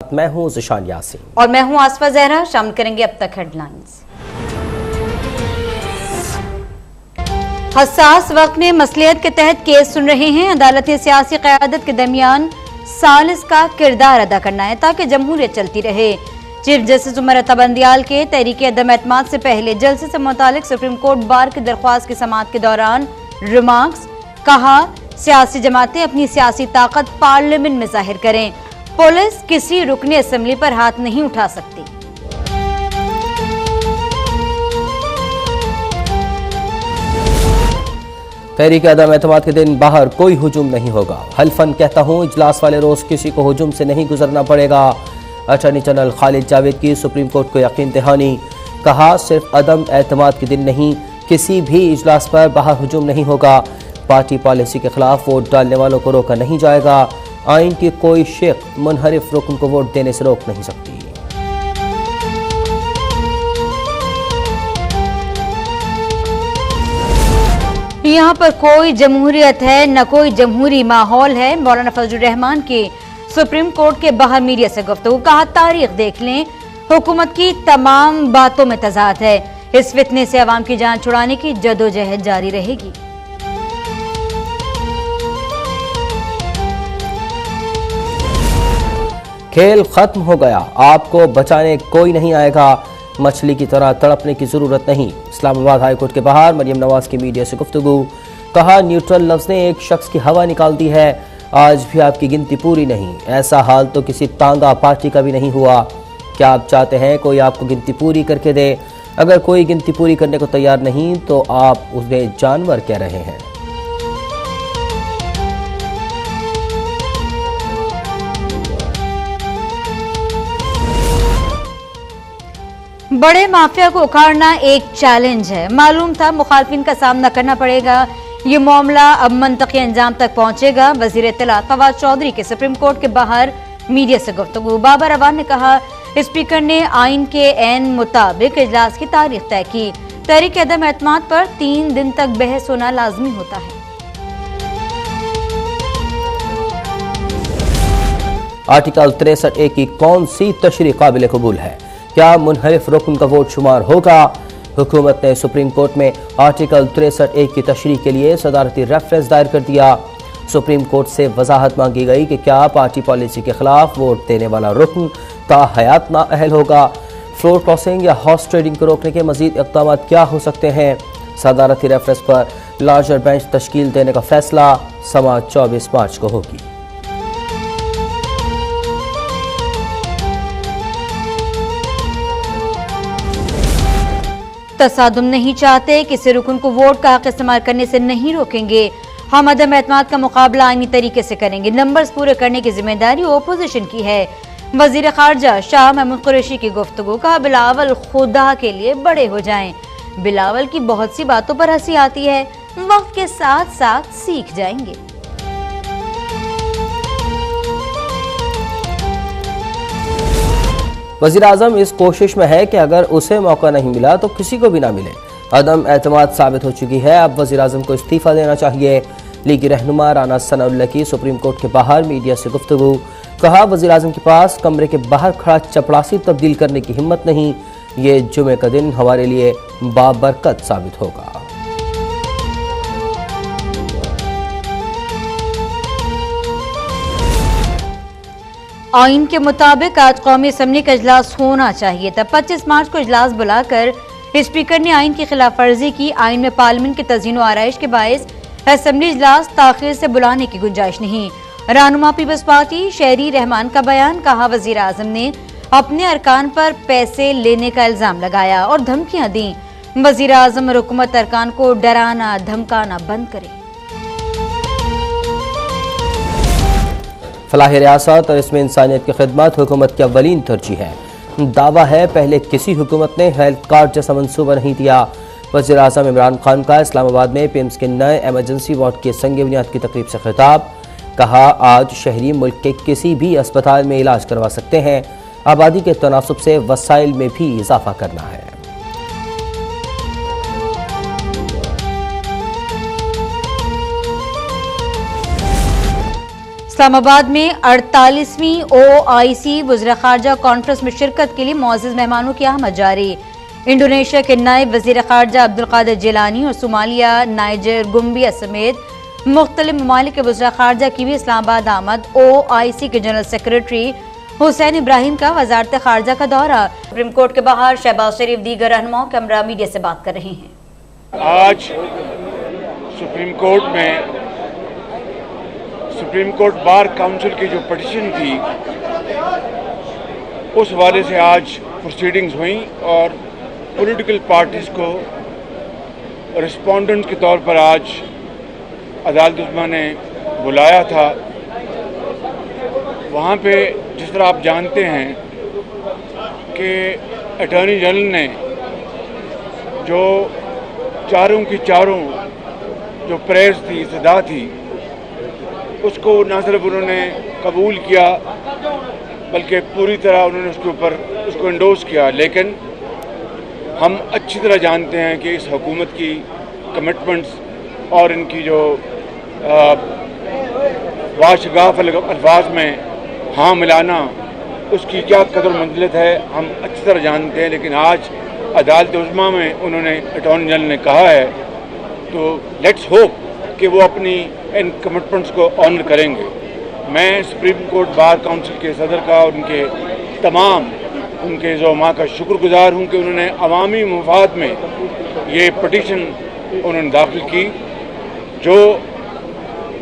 साथ मैं हूँ ज़िशान यासीन और मैं हूँ आसफा ज़हरा। शामिल करेंगे अब तक हेडलाइंस। हसास वक्त में मसलियत के तहत केस सुन रहे हैं। अदालत ने सियासी क़यादत के दरमियान सालिस का किरदार अदा करना है ताकि जमहूरियत चलती रहे। चीफ जस्टिस उमर अता बंदियाल के तहरीक अदम एतमाद से पहले जलसे से मुतालिक सुप्रीम कोर्ट बार की दरख्वास्त की समाअत के दौरान रिमार्क्स। कहा, सियासी जमातें अपनी सियासी ताकत पार्लियामेंट में जाहिर करें, पुलिस किसी रुकने असेंबली पर हाथ नहीं उठा सकती। तहरीक अदम एतमाद के दिन बाहर कोई हुजूम नहीं होगा। हल्फन कहता हूँ इजलास वाले रोज किसी को हुजूम से नहीं गुजरना पड़ेगा। अटॉर्नी जनरल खालिद जावेद की सुप्रीम कोर्ट को यकीन दहानी। कहा, सिर्फ अदम एतमाद के दिन नहीं, किसी भी इजलास पर बाहर हुजूम नहीं होगा। पार्टी पॉलिसी के खिलाफ वोट डालने वालों को रोका नहीं जाएगा। आइन की कोई शेख मुनहरिफ रुकन को वोट देने से रोक नहीं सकती। यहाँ पर कोई जमहूरियत है न कोई जमहूरी माहौल है। मौलाना फजलुर रहमान की सुप्रीम कोर्ट के बाहर मीडिया से गुफ्तगू। कहा, तारीख देख लें, हुकूमत की तमाम बातों में तजाद है। इस फितने से अवाम की जान छुड़ाने की जदोजहद जारी रहेगी। खेल खत्म हो गया, आपको बचाने कोई नहीं आएगा। मछली की तरह तड़पने की जरूरत नहीं। इस्लामाबाद हाई कोर्ट के बाहर मरियम नवाज की मीडिया से गुफ्तगू। कहा, न्यूट्रल लफ्ज ने एक शख्स की हवा निकाल दी है। आज भी आपकी गिनती पूरी नहीं। ऐसा हाल तो किसी तांगा पार्टी का भी नहीं हुआ। क्या आप चाहते हैं कोई आपको गिनती पूरी करके दे? अगर कोई गिनती पूरी करने को तैयार नहीं तो आप उन्हें जानवर कह रहे हैं। बड़े माफिया को उखाड़ना एक चैलेंज है। मालूम था मुखालफिन का सामना करना पड़ेगा। ये मामला अब मंतकी अंजाम तक पहुंचेगा। वजीर इत्तलात फवाद चौधरी के सुप्रीम कोर्ट के बाहर मीडिया से गुफ्तगू। बाबर अवान ने कहा, स्पीकर ने आइन के ऐन मुताबिक इजलास की तारीख तय की। तहरीक अदम एतमाद पर 3 दिन तक बहस होना लाजमी होता है। आर्टिकल 63A की कौन सी तशरीह काबिल कबूल है? क्या मुनहरिफ रुकन का वोट शुमार होगा? हुकूमत ने सुप्रीम कोर्ट में आर्टिकल 63A की तशरीह के लिए सदारती रेफरेंस दायर कर दिया। सुप्रीम कोर्ट से वजाहत मांगी गई कि क्या पार्टी पॉलिसी के खिलाफ वोट देने वाला रुकन ता हयात नाअहल होगा। फ्लोर क्रॉसिंग या हॉर्स ट्रेडिंग को रोकने के मजीद इक़दाम क्या हो सकते हैं? सदारती रेफरेंस पर लार्जर बेंच तश्कील देने का फैसला समाअत 24 मार्च को होगी। तसादुम नहीं चाहते, किसी रुकन को वोट का हक इस्तेमाल करने से नहीं रोकेंगे। हम अदम एतमाद का मुकाबला आईनी तरीके से करेंगे। नंबर्स पूरे करने की जिम्मेदारी ओपोजिशन की है। वजीर खारजा शाह महमूद कुरैशी की गुफ्तगू। कहा, बिलावल खुदा के लिए बड़े हो जाएं। बिलावल की बहुत सी बातों पर हंसी आती है, वक्त के साथ साथ सीख जाएंगे। वज़ीर आज़म इस कोशिश में है कि अगर उसे मौका नहीं मिला तो किसी को भी ना मिले। अदम एतमाद साबित हो चुकी है, अब वज़ीर आज़म को इस्तीफ़ा देना चाहिए। लीगी रहनुमा राना सनाउल्लाह की सुप्रीम कोर्ट के बाहर मीडिया से गुफ्तगू। कहा, वज़ीर आज़म के पास कमरे के बाहर खड़ा चपड़ासी तब्दील करने की हिम्मत नहीं। ये जुमे का दिन हमारे लिए बाबरकत साबित होगा। आइन के मुताबिक आज कौमी असम्बली का इजलास होना चाहिए था। 25 मार्च को इजलास बुलाकर स्पीकर ने आइन की खिलाफ वर्जी की। आइन में पार्लियामेंट के तज़ीन व आराइश के बायस असम्बली इजलास ताखिर से बुलाने की गुंजाइश नहीं। रहनुमा पीपल्स पार्टी शहरी रहमान का बयान। कहा, वजीर आज़म ने अपने अरकान पर पैसे लेने का इल्जाम लगाया और धमकियां दी। वजीर आज़म और हुकूमत अरकान को डराना धमकाना बंद करे। फलाह रियासत और इसमें इंसानियत की खिदमत हुकूमत की अव्वलीन तरजीह है। दावा है पहले किसी हुकूमत ने हेल्थ कार्ड जैसा मंसूबा नहीं दिया। वज़ीर आज़म इमरान खान का इस्लामाबाद में पिम्स के नए एमरजेंसी वार्ड के संग बुनियाद की तकरीब से खिताब। कहा, आज शहरी मुल्क के किसी भी अस्पताल में इलाज करवा सकते हैं। आबादी के तनासुब से वसाइल में भी इजाफा करना है। इस्लामाबाद में 48वीं OIC वज़ीर ख़ारजा कॉन्फ्रेंस में शिरकत के लिए मुअज़्ज़ज़ मेहमानों की आमद जारी। इंडोनेशिया के नायब वज़ीर ख़ारजा अब्दुल क़ादिर जिलानी और सोमालिया, नाइजर, गुम्बिया समेत मुख्तलिफ ममालिक के वज़ीर ख़ारजा की भी इस्लामाबाद आमद। OIC के जनरल सेक्रेटरी हुसैन इब्राहिम का वज़ारत ख़ारजा का दौरा। सुप्रीम कोर्ट के बाहर शहबाज शरीफ दीगर रहनुमाओं के हमरा मीडिया से बात कर रहे हैं। आज सुप्रीम कोर्ट में सुप्रीम कोर्ट बार काउंसिल की जो पिटीशन थी उस हवाले से आज प्रोसीडिंग्स हुई और पॉलिटिकल पार्टीज़ को रिस्पोंडेंट के तौर पर आज अदालत उज़्मा ने बुलाया था। वहाँ पे जिस तरह आप जानते हैं कि अटॉर्नी जनरल ने जो चारों की चारों जो प्रेस थी, सदा थी, उसको न सिर्फ उन्होंने कबूल किया बल्कि पूरी तरह उन्होंने उसके ऊपर उसको इंडोर्स किया। लेकिन हम अच्छी तरह जानते हैं कि इस हुकूमत की कमिटमेंट्स और इनकी जो वाशगाफ अल्फाज में हाँ मिलाना, उसकी क्या कदर मंजिलत है हम अच्छी तरह जानते हैं। लेकिन आज अदालत उज़्मा में उन्होंने अटॉर्नी जनरल ने कहा है, तो लेट्स होप कि वो अपनी इन कमिटमेंट्स को ऑनर करेंगे। मैं सुप्रीम कोर्ट बार काउंसिल के सदर का और उनके तमाम उनके ज़ोमा का शुक्रगुजार हूँ कि उन्होंने अवामी मफाद में ये पिटीशन उन्होंने दाखिल की। जो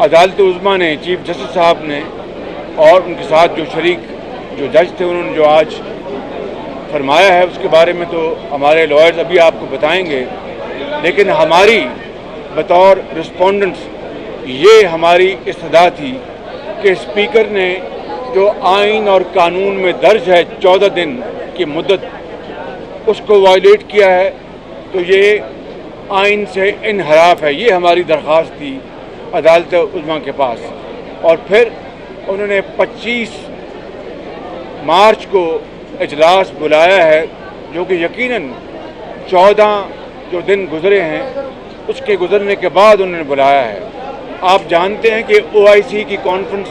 अदालत उज़्मा ने, चीफ जस्टिस साहब ने और उनके साथ जो शरीक जो जज थे, उन्होंने जो आज फरमाया है उसके बारे में तो हमारे लॉयर्स अभी आपको बताएंगे। लेकिन हमारी बतौर रिस्पोंडेंट्स ये हमारी इस्तदा थी कि स्पीकर ने जो आइन और कानून में दर्ज है 14 दिन की मुद्दत, उसको वायलेट किया है, तो ये आइन से इनहराफ है। ये हमारी दरख्वास्त थी अदालत उज़्मा के पास। और फिर उन्होंने 25 मार्च को इजलास बुलाया है, जो कि यकीनन 14 जो दिन गुजरे हैं उसके गुजरने के बाद उन्होंने बुलाया है। आप जानते हैं कि OIC की कॉन्फ्रेंस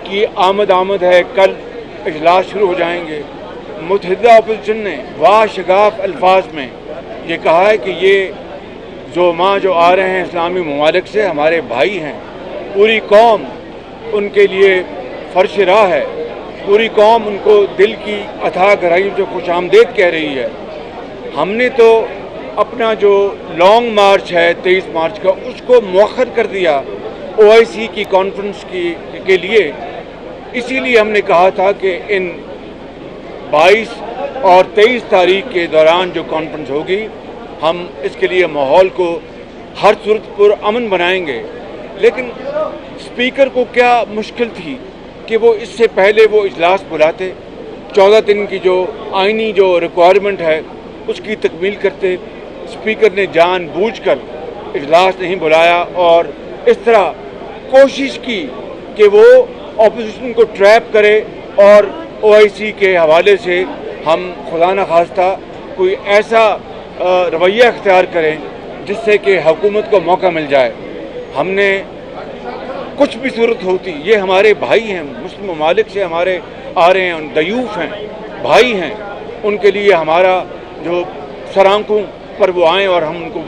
की आमद है, कल इजलास शुरू हो जाएंगे। मुत्तहिदा अपोजिशन ने वाशगाफ अल्फाज में ये कहा है कि ये ज़ोमा जो आ रहे हैं इस्लामी ममालिक से, हमारे भाई हैं, पूरी कौम उनके लिए फर्श राह है, पूरी कौम उनको दिल की अथाह गहराई से खुशामदीद कह रही है। हमने तो अपना जो लॉन्ग मार्च है 23 मार्च का, उसको मौखर कर दिया OIC की कॉन्फ्रेंस के लिए। इसीलिए हमने कहा था कि इन 22 और 23 तारीख के दौरान जो कॉन्फ्रेंस होगी, हम इसके लिए माहौल को हर सूरत पर अमन बनाएंगे। लेकिन स्पीकर को क्या मुश्किल थी कि वो इससे पहले वो इजलास बुलाते, 14 दिन की जो आइनी जो रिक्वायरमेंट है उसकी तकमील करते। स्पीकर ने जानबूझकर इजलास नहीं बुलाया और इस तरह कोशिश की कि वो अपोजिशन को ट्रैप करे और OIC के हवाले से हम खुदा न खास्ता कोई ऐसा रवैया अख्तियार करें जिससे कि हुकूमत को मौका मिल जाए। हमने कुछ भी सूरत होती, ये हमारे भाई हैं, मुस्लिम ममालिक से हमारे आ रहे हैं, दयूफ हैं, भाई हैं, उनके लिए हमारा जो सरांकों पर वो आएँ और हम उनको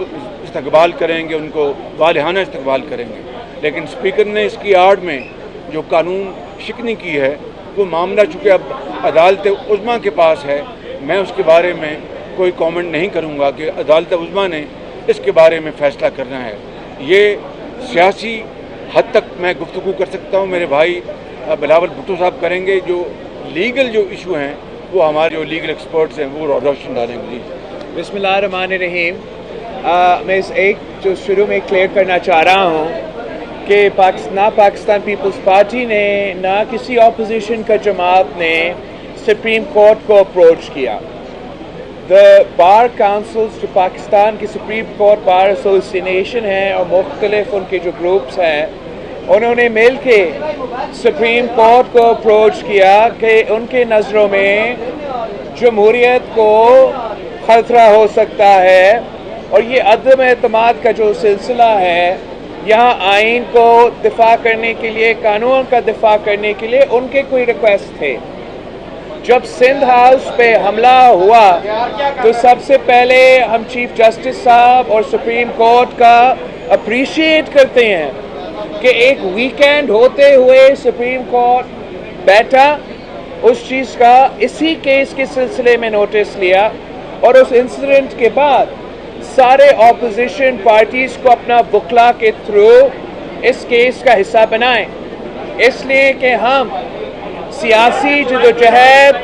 इस्तकबाल करेंगे, उनको वालिहाना इस्तकबाल करेंगे। लेकिन स्पीकर ने इसकी आड़ में जो कानून शिकनी की है, वो मामला चूँकि अब अदालत उज़्मा के पास है, मैं उसके बारे में कोई कमेंट नहीं करूँगा कि अदालत उज़्मा ने इसके बारे में फ़ैसला करना है। ये सियासी हद तक मैं गुफ्तगू कर सकता हूँ, मेरे भाई बिलावल भुट्टो साहब करेंगे। जो लीगल जो इशू हैं वो हमारे जो लीगल एक्सपर्ट्स हैं वो रोशन डालेंगे। बिस्मिल्लाहिर्रहमानिर्रहीम। मैं इस एक जो शुरू में क्लियर करना चाह रहा हूँ कि ना पाकिस्तान पीपल्स पार्टी ने ना किसी अपोजिशन का जमात ने सुप्रीम कोर्ट को अप्रोच किया। द बार काउंसिल्स जो पाकिस्तान की सुप्रीम कोर्ट बार एसोसिएशन है और मुख्तलिफ उनके जो ग्रुप्स हैं, उन्होंने मिल के सुप्रीम कोर्ट को अप्रोच किया कि उनके नज़रों में जमहूरियत को ख़तरा हो सकता है और ये अदम एतमाद का जो सिलसिला है यहाँ आइन को दिफा करने के लिए, कानून का दिफा करने के लिए उनके कोई रिक्वेस्ट थे। जब सिंध हाउस पे हमला हुआ तो सबसे पहले हम चीफ जस्टिस साहब और सुप्रीम कोर्ट का अप्रिशिएट करते हैं कि एक वीकेंड होते हुए सुप्रीम कोर्ट बैठा, उस चीज़ का इसी केस के सिलसिले में नोटिस लिया और उस इंसिडेंट के बाद सारे ऑपोजिशन पार्टीज़ को अपना वकला के थ्रू इस केस का हिस्सा बनाएं, इसलिए कि हम सियासी जदोजहद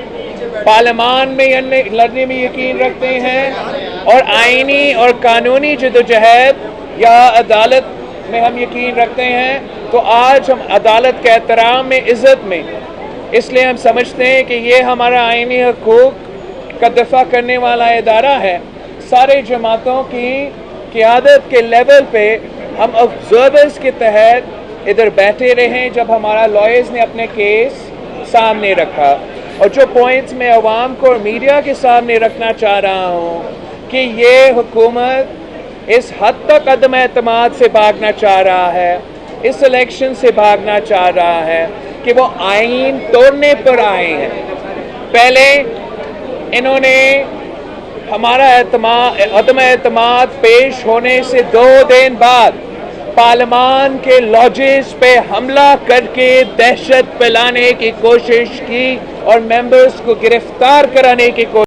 पार्लियामान में लड़ने में यकीन रखते हैं और आइनी और कानूनी जदोजहद या अदालत में हम यकीन रखते हैं। तो आज हम अदालत के एहतराम में, इज़्ज़त में, इसलिए हम समझते हैं कि ये हमारा आइनी हकूक़ का दफ़ा करने वाला इदारा है। सारे जमातों की क़यादत के लेवल पे हम ऑब्जर्वर्स के तहत इधर बैठे रहे जब हमारा लॉयर्स ने अपने केस सामने रखा। और जो पॉइंट्स मैं अवाम को और मीडिया के सामने रखना चाह रहा हूँ कि ये हुकूमत इस हद तक अदम एतमाद से भागना चाह रहा है, इस इलेक्शन से भागना चाह रहा है कि वो आइन तोड़ने पर आए हैं। पहले इन्होंने हमारा अदम एतमाद पेश होने से 2 दिन बाद पार्लियामान के लॉजेस पे हमला करके दहशत फैलाने की कोशिश की और मेंबर्स को गिरफ्तार कराने की कोशिश